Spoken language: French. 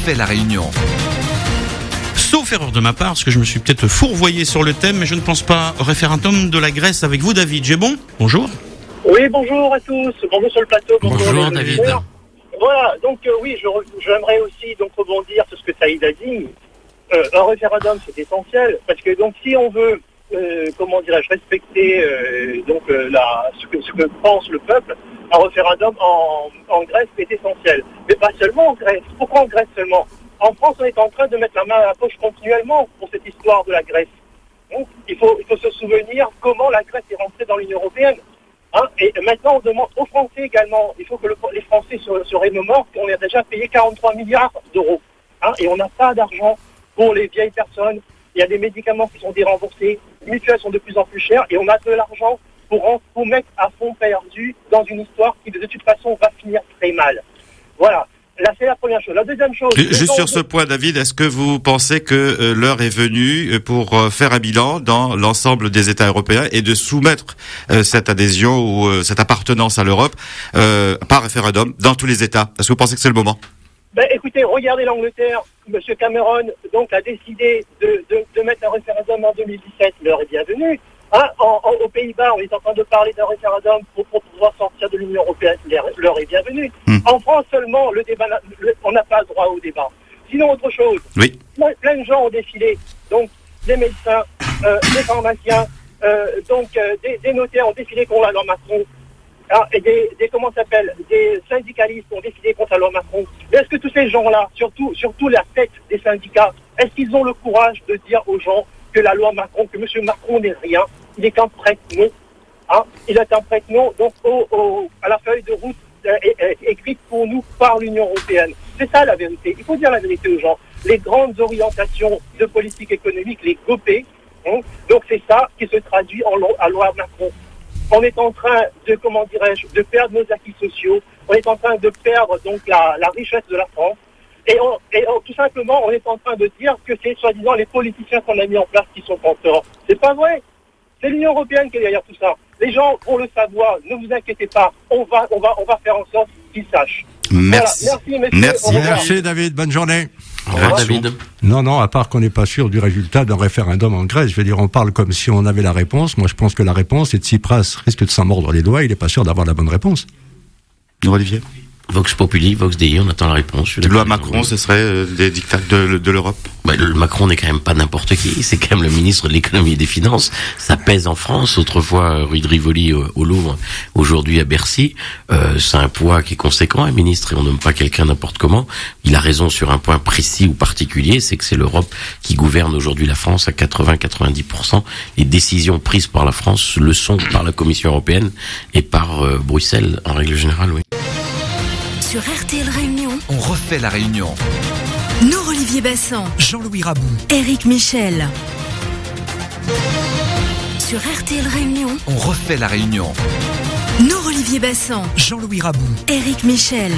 refait la réunion. Sauf erreur de ma part, parce que je me suis peut-être fourvoyé sur le thème, mais je ne pense pas au référendum de la Grèce avec vous, David. J'ai bon ? Bonjour. Oui, bonjour à tous. Bonjour sur le plateau. Bonjour, David. Voilà, donc oui, j'aimerais aussi donc rebondir sur ce que Saïd a dit. Un référendum, c'est essentiel, parce que donc si on veut, respecter ce que pense le peuple, un référendum en Grèce est essentiel. Mais pas seulement en Grèce. Pourquoi en Grèce seulement ? En France, on est en train de mettre la main à la poche continuellement pour cette histoire de la Grèce. Donc, il faut se souvenir comment la Grèce est rentrée dans l'Union européenne. Et maintenant, on demande aux Français également, il faut que les Français se remémorent qu'on a déjà payé 43 milliards d'euros. Et on n'a pas d'argent pour les vieilles personnes. Il y a des médicaments qui sont déremboursés, les mutuelles sont de plus en plus chères, et on a de l'argent pour mettre à fond perdu dans une histoire qui, de toute façon, va finir très mal. Voilà. Là, c'est la première chose. La deuxième chose... Juste sur ce point, David, est-ce que vous pensez que l'heure est venue pour faire un bilan dans l'ensemble des États européens et de soumettre cette adhésion ou cette appartenance à l'Europe par référendum dans tous les États ? Est-ce que vous pensez que c'est le moment ? Écoutez, regardez l'Angleterre. M. Cameron donc a décidé de mettre un référendum en 2017. L'heure est bienvenue. Aux Pays-Bas, on est en train de parler d'un référendum pour pouvoir sortir de l'Union européenne. L'heure est bienvenue. En France seulement, le débat, on n'a pas le droit au débat. Sinon, autre chose. Oui. Plein de gens ont défilé. Donc, des médecins, des pharmaciens, des notaires ont défilé contre la loi Macron. Et des syndicalistes ont décidé contre la loi Macron. Mais est-ce que tous ces gens-là, surtout la tête des syndicats, est-ce qu'ils ont le courage de dire aux gens que la loi Macron, que M. Macron n'est rien, il est qu'un prête-nom. Il est un prête-nom, donc à la feuille de route écrite pour nous par l'Union européenne. C'est ça la vérité. Il faut dire la vérité aux gens. Les grandes orientations de politique économique, les GOPÉ, donc c'est ça qui se traduit à loi Macron. On est en train de perdre nos acquis sociaux. On est en train de perdre donc la richesse de la France. Et tout simplement, on est en train de dire que c'est soi-disant les politiciens qu'on a mis en place qui sont en tort. C'est pas vrai. C'est l'Union européenne qui est derrière tout ça. Les gens vont le savoir. Ne vous inquiétez pas. On va faire en sorte qu'ils sachent. Merci. Voilà. Merci, messieurs. Merci, David. Bonne journée. Au revoir, David. Non, à part qu'on n'est pas sûr du résultat d'un référendum en Grèce. Je veux dire, on parle comme si on avait la réponse. Moi, je pense que la réponse est de Tsipras risque de s'en mordre les doigts. Il n'est pas sûr d'avoir la bonne réponse. Olivier ? Vox Populi, Vox Dei, on attend la réponse. Loi Macron, ce serait des dictats de l'Europe ? Le Macron n'est quand même pas n'importe qui, c'est quand même le ministre de l'économie et des finances. Ça pèse en France, autrefois rue de Rivoli au Louvre, aujourd'hui à Bercy. C'est un poids qui est conséquent, un ministre, et on nomme pas quelqu'un n'importe comment. Il a raison sur un point précis ou particulier, c'est que c'est l'Europe qui gouverne aujourd'hui la France à 80-90%. Les décisions prises par la France le sont par la Commission européenne et par Bruxelles en règle générale, oui. Sur RTL Réunion, On refait la réunion. Olivier Bassan, Jean-Louis Rabou. Éric Michel. Sur RTL Réunion, On refait la réunion. Olivier Bassan, Jean-Louis Rabou. Éric Michel.